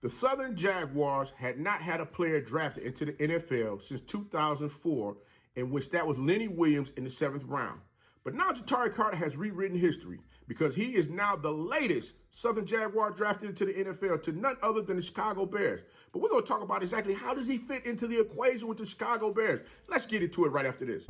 The Southern Jaguars had not had a player drafted into the NFL since 2004, in which that was Lenny Williams in the 7th round. But now Tyre Carter has rewritten history because he is now the latest Southern Jaguar drafted into the NFL to none other than the Chicago Bears. But we're going to talk about exactly how does he fit into the equation with the Chicago Bears. Let's get into it right after this.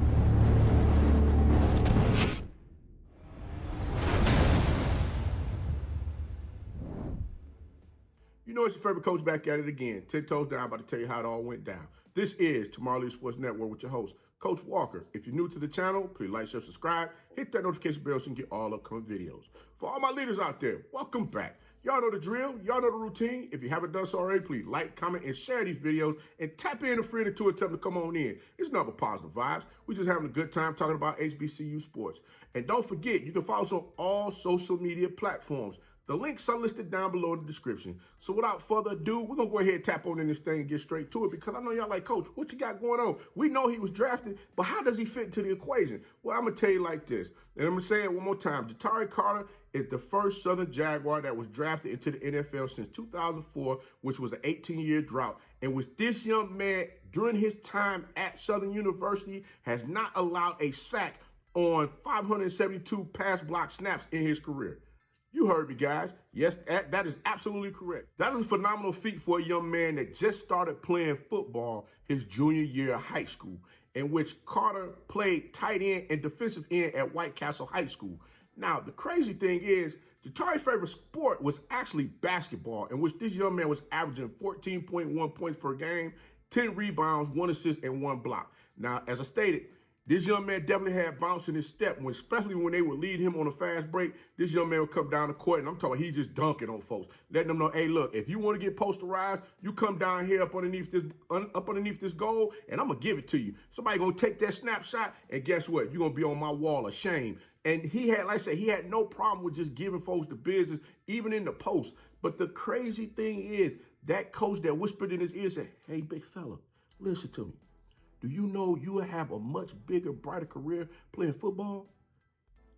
You know, it's your favorite coach back at it again. 10 toes down, about to tell you how it all went down. This is Tomorrow League Sports Network with your host, Coach Walker. If you're new to the channel, please like, share, subscribe. Hit that notification bell so you can get all upcoming videos. For all my leaders out there, welcome back. Y'all know the drill. Y'all know the routine. If you haven't done so already, please like, comment, and share these videos. And tap in a friend or two and tell them to come on in. It's nothing but positive vibes. We're just having a good time talking about HBCU sports. And don't forget, you can follow us on all social media platforms. The links are listed down below in the description. So without further ado, we're going to go ahead and tap on in this thing and get straight to it because I know y'all like, Coach, what you got going on? We know he was drafted, but how does he fit into the equation? Well, I'm going to tell you like this, and I'm going to say it one more time. Tyre Carter is the first Southern Jaguar that was drafted into the NFL since 2004, which was an 18-year drought, and which this young man, during his time at Southern University, has not allowed a sack on 572 pass block snaps in his career. You heard me, guys. Yes, that is absolutely correct. That is a phenomenal feat for a young man that just started playing football his junior year of high school, in which Carter played tight end and defensive end at White Castle High School. Now, the crazy thing is, Tyre's favorite sport was actually basketball, in which this young man was averaging 14.1 points per game, 10 rebounds, 1 assist, and 1 block. Now, as I stated, this young man definitely had bounce in his step, especially when they would lead him on a fast break. This young man would come down the court, and I'm talking he's just dunking on folks, letting them know, hey, look, if you want to get posterized, you come down here up underneath this goal, and I'm going to give it to you. Somebody going to take that snapshot, and guess what? You're going to be on my wall of shame. And he had, like I said, he had no problem with just giving folks the business, even in the post. But the crazy thing is, that coach that whispered in his ear said, hey, big fella, listen to me. Do you know you will have a much bigger, brighter career playing football?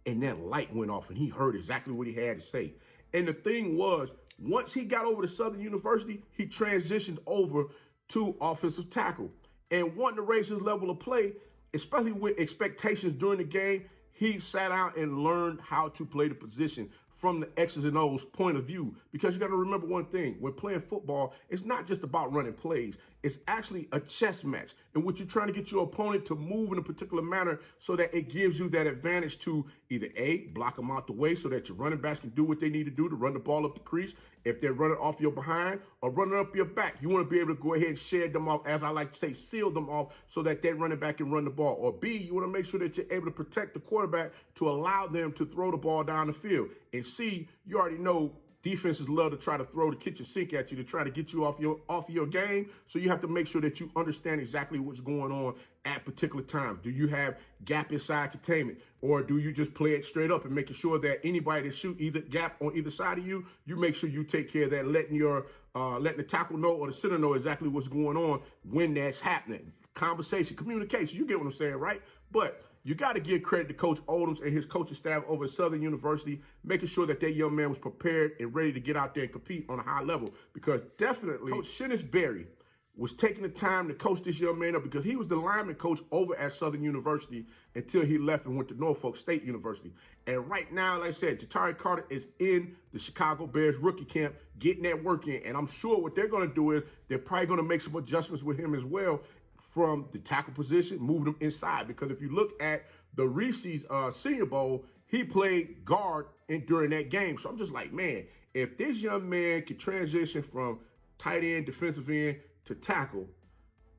And that light went off and he heard exactly what he had to say. And the thing was, once he got over to Southern University, he transitioned over to offensive tackle. And wanting to raise his level of play, especially with expectations during the game, he sat out and learned how to play the position from the X's and O's point of view. Because you got to remember one thing, when playing football, it's not just about running plays. It's actually a chess match in which you're trying to get your opponent to move in a particular manner so that it gives you that advantage to either A, block them out the way so that your running backs can do what they need to do to run the ball up the crease. If they're running off your behind or running up your back, you want to be able to go ahead and shed them off, as I like to say, seal them off so that that running back can run the ball. Or B, you want to make sure that you're able to protect the quarterback to allow them to throw the ball down the field. And C, you already know defenses love to try to throw the kitchen sink at you to try to get you off your game. So you have to make sure that you understand exactly what's going on at particular times. Do you have gap inside containment, or do you just play it straight up and making sure that anybody that shoot either gap on either side of you, you make sure you take care of that, letting the tackle know or the center know exactly what's going on when that's happening. Conversation, communication, you get what I'm saying, right? But you got to give credit to Coach Odoms and his coaching staff over at Southern University, making sure that that young man was prepared and ready to get out there and compete on a high level. Because definitely, Coach Shinnis Berry was taking the time to coach this young man up because he was the lineman coach over at Southern University until he left and went to Norfolk State University. And right now, like I said, Tyre Carter is in the Chicago Bears rookie camp, getting that work in. And I'm sure what they're going to do is they're probably going to make some adjustments with him as well, from the tackle position, moving him inside. Because if you look at the Reese's Senior Bowl, he played guard during that game. So I'm just like, man, if this young man can transition from tight end, defensive end to tackle,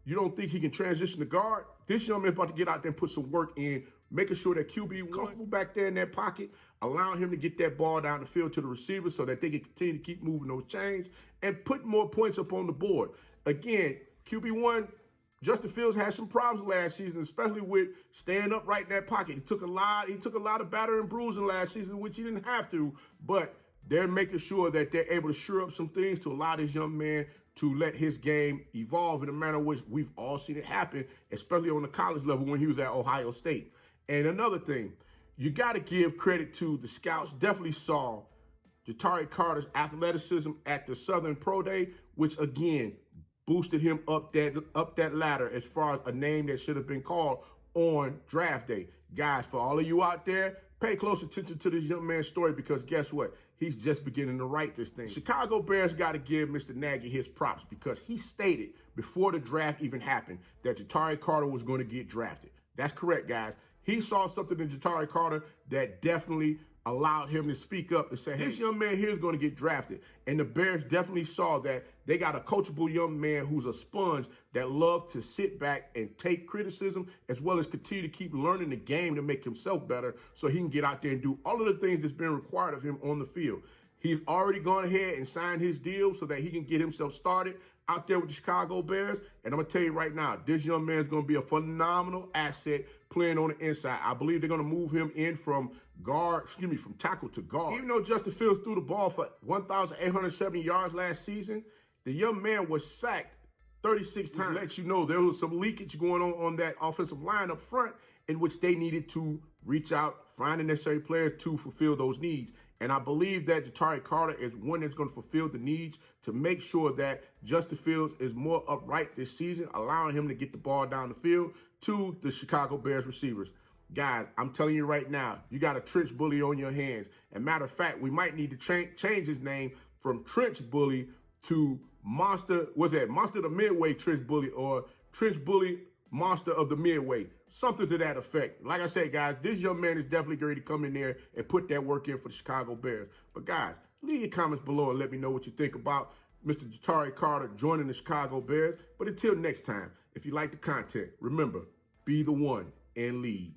you don't think he can transition to guard? This young man's about to get out there and put some work in, making sure that QB1 comfortable back there in that pocket, allowing him to get that ball down the field to the receivers so that they can continue to keep moving those chains and put more points up on the board. Again, QB1, Justin Fields had some problems last season, especially with staying up right in that pocket. He took a lot of batter and bruising last season, which he didn't have to, but they're making sure that they're able to shore up some things to allow this young man to let his game evolve in a manner which we've all seen it happen, especially on the college level when he was at Ohio State. And another thing, you got to give credit to the scouts. Definitely saw Tyre Carter's athleticism at the Southern Pro Day, which again boosted him up that ladder as far as a name that should have been called on draft day. Guys, for all of you out there, pay close attention to this young man's story, because guess what? He's just beginning to write this thing. Chicago Bears got to give Mr. Nagy his props, because he stated before the draft even happened that Tyre Carter was going to get drafted. That's correct, guys. He saw something in Tyre Carter that definitely allowed him to speak up and say, hey, this young man here is going to get drafted. And the Bears definitely saw that they got a coachable young man who's a sponge that loves to sit back and take criticism, as well as continue to keep learning the game to make himself better so he can get out there and do all of the things that's been required of him on the field. He's already gone ahead and signed his deal so that he can get himself started out there with the Chicago Bears. And I'm going to tell you right now, this young man is going to be a phenomenal asset playing on the inside. I believe they're going to move him in from tackle to guard. Even though Justin Fields threw the ball for 1,870 yards last season, the young man was sacked 36 times. Let you know there was some leakage going on that offensive line up front, in which they needed to reach out, find the necessary players to fulfill those needs. And I believe that Tyre Carter is one that's going to fulfill the needs to make sure that Justin Fields is more upright this season, allowing him to get the ball down the field to the Chicago Bears receivers. Guys, I'm telling you right now, you got a trench bully on your hands. And matter of fact, we might need to change his name from Trench Bully to Monster, Monster the Midway Trench Bully, or Trench Bully Monster of the Midway. Something to that effect. Like I said, guys, this young man is definitely ready to come in there and put that work in for the Chicago Bears. But guys, leave your comments below and let me know what you think about Mr. Tyre Carter joining the Chicago Bears. But until next time, if you like the content, remember, be the one and lead.